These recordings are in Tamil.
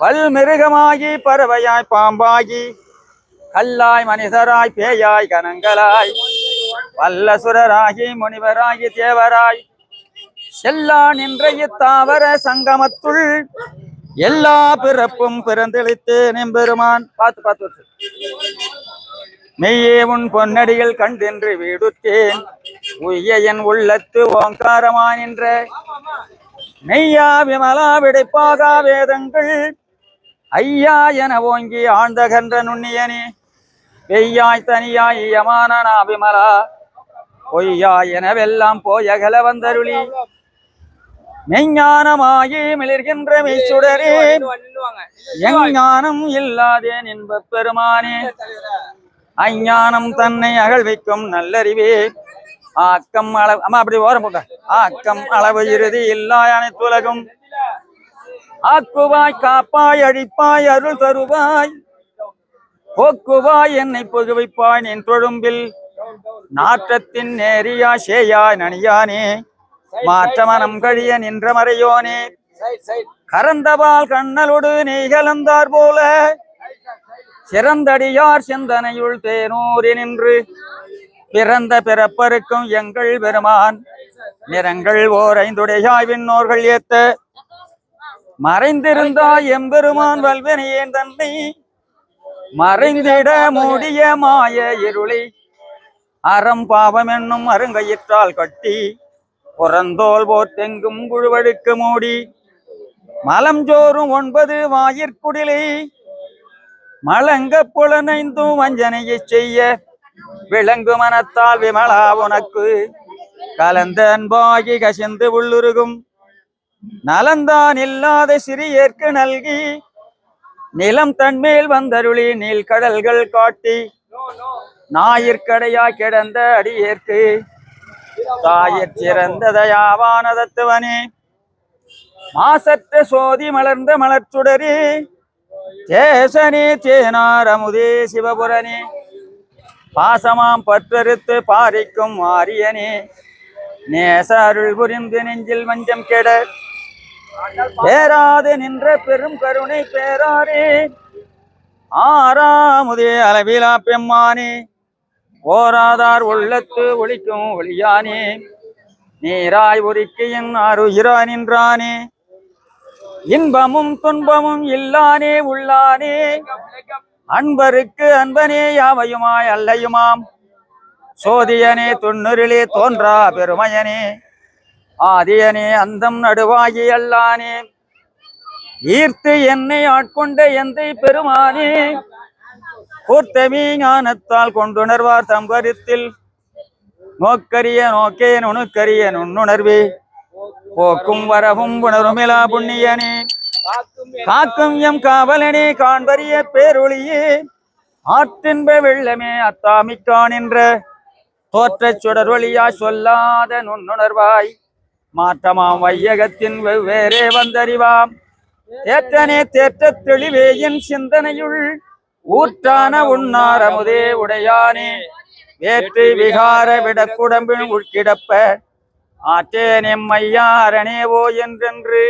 பல்மிருகமாகி பறவையாய் பாம்பாகி கல்லாய் மனிதராய் பேயாய் கனங்களாய் வல்லசுரராகி முனிவராகி தேவராய் செல்லா நின்ற இத்தாவர சங்கமத்துள் எல்லா பிறப்பும் பிறந்தெளித்தேன் எம்பெருமான். பார்த்து மெய்யே உன் பொன்னடிகள் கண்டென்று வீடுற்றேன் உய்ய என் உள்ளத்து ஓங்காரமா நின்ற மெய்யா விமலா விடைப்பாக வேதங்கள் ஐயா என ஓங்கி ஆழ்ந்தகன்ற நுண்ணியனே பெய்யாய் தனியாய் யமானா விமலா பொய்யா எனவெல்லாம் போயகல வந்தருளி மெய்ஞானமாயி மிளிர்கின்ற மெய்சுடரே எஞ்ஞானம் இல்லாதேன் என்ப பெருமானே அஞ்ஞானம் தன்னை அகழ்விக்கும் நல்லறிவே ஆக்கம் அளவு அம்மா அப்படி ஓரம் போட்ட ஆக்கம் அளவு இறுதி இல்லாய் அனைத்துலகும் ஆக்குவாய் காப்பாய் அழிப்பாய் அருள் தருவாய் போக்குவாய் என்னை புகுவிப்பாய் நின் தொழும்பில் நாற்றத்தின் நேரியா சேயாய் நனியானே மாற்ற மனம் கழிய நின்ற மறையோனே கரந்தபால் கண்ணலோடு நீ கலந்தார் போல சிறந்தடியார் சிந்தனையுள் தேனூரி நின்று பிறந்த பிறப்பருக்கும் எங்கள் பெருமான் நிறங்கள் ஓர் ஐந்துடையாய் விண்ணோர்கள் ஏத்த மறைந்திருந்தாய் எம்பெருமான் வல்வனையேன் தன்னை மறைந்திட மூடிய மாய இருளை அறம் பாவம் என்னும் அருங்கயிற்றால் கட்டி புறந்தோல் போத்தெங்கும் குழுவழுக்கு மூடி மலம் ஜோறும் 9 வாயிற்குடிலை மலங்க புலனைந்தும் வஞ்சனையை செய்ய விளங்கு மனத்தால் விமலா உனக்கு கலந்த அன்பாகி கசிந்து உள்ளுருகும் நலந்தான் இல்லாத சிறியேற்கு நல்கி நிலம் தன்மேல் வந்தருளி நீல் கடல்கள் காட்டி ஞாயிற்கடையா கிடந்த அடியேற்கு தாயிற் சிறந்ததையாவானதத்துவனே மாசற்ற சோதி மலர்ந்த மலர்ச்சுடரே தேசனே தேனார் அமுதே சிவபுரனே பாசமாம் பற்றறுத்து பாரிக்கும் ஆரியனே நேச அருள் புரிந்து நெஞ்சில் வஞ்சம் கெட பேராது நின்ற பெரும் கருணை பேராரே ஆறாமுதே அளவிலா பெம்மானே ஓராதார் உள்ளத்து ஒளிக்கும் ஒளியானே நீராய் உரிக்கையின் ஆறுயிரா நின்றானே இன்பமும் துன்பமும் இல்லானே உள்ளானே அன்பருக்கு அன்பனே யாவையுமாய் அல்லையுமாம் சோதியனே துண்ணுரிலே தோன்றா பெருமையனே ஆதியனே அந்தம் நடுவாகி அல்லானே ஈர்த்து என்னை ஆட்கொண்ட எந்தை பெருமானே கூர்த்தமீ ஞானத்தால் கொண்டுணர்வார் தம்பரித்தில் நோக்கரிய நோக்கே நுணுக்கரிய நுண்ணுணர்வே போக்கும் வரவும் உணருமிலா புண்ணியனே காக்கும் எம் காவலனே காண்பரிய பேரொளியே ஆற்றின்ப வெள்ளமே அத்தாமிக்கான் என்ற தோற்ற சுடரொளியா சொல்லாத நுண்ணுணர்வாய் மாற்றமாம் வையகத்தின் வெவ்வேறே வந்தறிவாம் தேற்றனே தேற்ற தெளிவே என் சிந்தனையுள் ஊற்றான உண்ணார் அமுதே உடையானே வேற்று விகார விடக்குடம்பின் உட்கிடப்ப ஆற்றேன் எம்மையாரணேவோ என்றென்று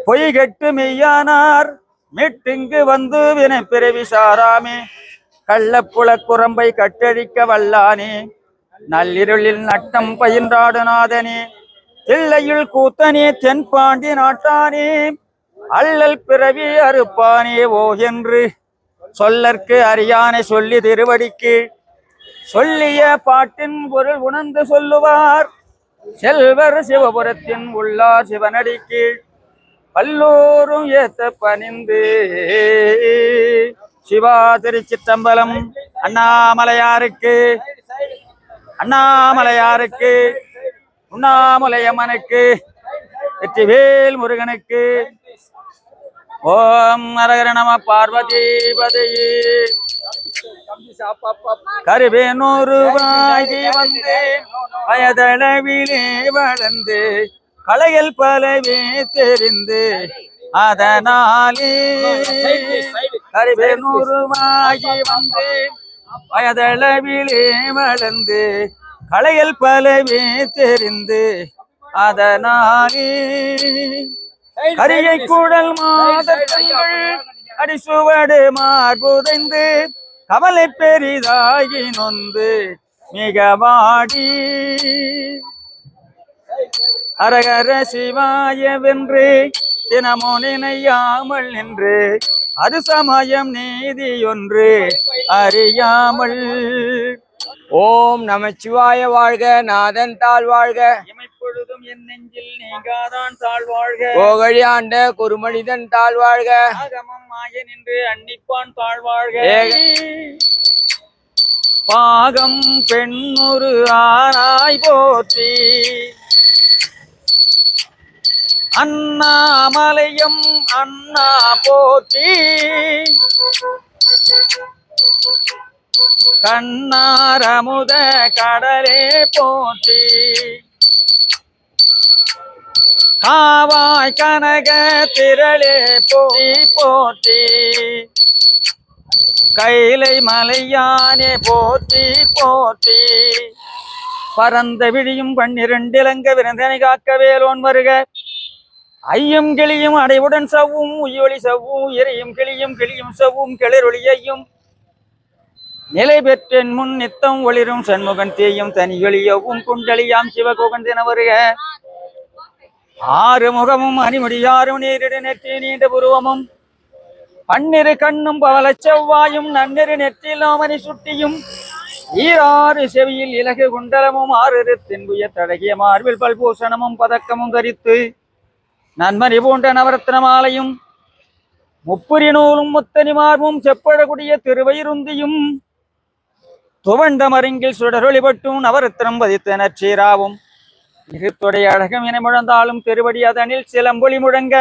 பொய்கெட்டு மெய்யானார் மீட்டிங்கு வந்து வினை பிறவி சாராமே கள்ளப்புல குரம்பை கட்டழிக்க வல்லானே நள்ளிருளில் நட்டம் பயின்றாடு நாதனே தில்லையுள் கூத்தனே தென்பாண்டி நாட்டானே அல்லல் பிறவி அறுப்பானே ஓ என்று சொல்லற்கு அறியானை சொல்லி திருவடிக்கு சொல்லிய பாட்டின் பொருள் உணர்ந்து சொல்லுவார் செல்வர் சிவபுரத்தின் உள்ளார் சிவனடிக்கு பல்லோரும் ஏத்த பணிந்து. சிவா திருச்சிற்றம்பலம். அண்ணாமலையாருக்கு அண்ணாமலையாருக்கு உண்ணாமலையம்மனுக்கு வெற்றிவேல் முருகனுக்கு. ஓம் ஹரஹர நம பார்வதி பதையே. கருவேனூருவாகி வந்து வயதளவிலே வளர்ந்து கலைகள் பலவே தெரிந்து அதனாலே கருவேனூருவாகி வந்து வயதளவிலே வளர்ந்து கலைகள் பலவே தெரிந்து அதனாலே கரியை கூடல் மாதங்கள் அடிசுவடு மார்புதைந்து கவலை பெரிதாகி நொந்து மிக வாடி அரகர சிவாய வென்று தினமோ நினையாமல் நின்று அது சமயம் நீதி ஒன்று அறியாமல். ஓம் நமச்சிவாய வாழ்க, நாதன் தாழ் வாழ்க, இமைப்பொழுதும் என் நெஞ்சில் நீங்காதான் தாழ் வாழ்க, கோகழி ஆண்ட குருமனிதன் தாழ் வாழ்க, ஆகமம் ஆய நின்று அன்னிப்பான் தாழ் வாழ்க. பாகம் பெண்ணொரு ஆனாய் போற்றி அண்ணாமலையும் அண்ணா போற்றி கண்ணாரமுத கடலே போற்றி காவாய் கனக திரளே போற்றி போற்றி கைலை மலையானே போற்றி போற்றி பரந்த விழியும் 12 இலங்க விருந்தனை காக்க வேலோன் வருக. ஐயும் கிளியும் அடைவுடன் சவ்வும் உயொலி சவ்வும் இறையும் கிளியும் கிளியும் சவ்வும் கிளரொளியையும் நிலை பெற்றென் முன் நித்தம் ஒளிரும் சண்முகன் தேயும் தனியொலியவும் குண்டலியாம் சிவகோகன் தின வருக. 6 முகமும் அணிமுடியாரும் நீரிடு நெற்றி நீண்ட புருவமும் 12 கண்ணும் பவள செவ்வாயும் நன்னெரு நெற்றிலாமணி சுட்டியும் 6 செவியில் இலகு குண்டலமும் 6 தென்புய தடகிய மார்பில் பல்பூசணமும் பதக்கமும் தரித்து நன்மணி போன்ற நவரத்ன மாலையும் முப்புரி நூலும் முத்தனி மார்பும் செப்பழகுடிய திருவயிருந்தியும் துவண்ட மருங்கில் சுடரொளிபட்டும் நவரத்னம் பதித்த நச்சீராவும் மிகுத்துடைய அழகம் என முழந்தாலும் திருவடி அதனில் சிலம்பொலி முழங்க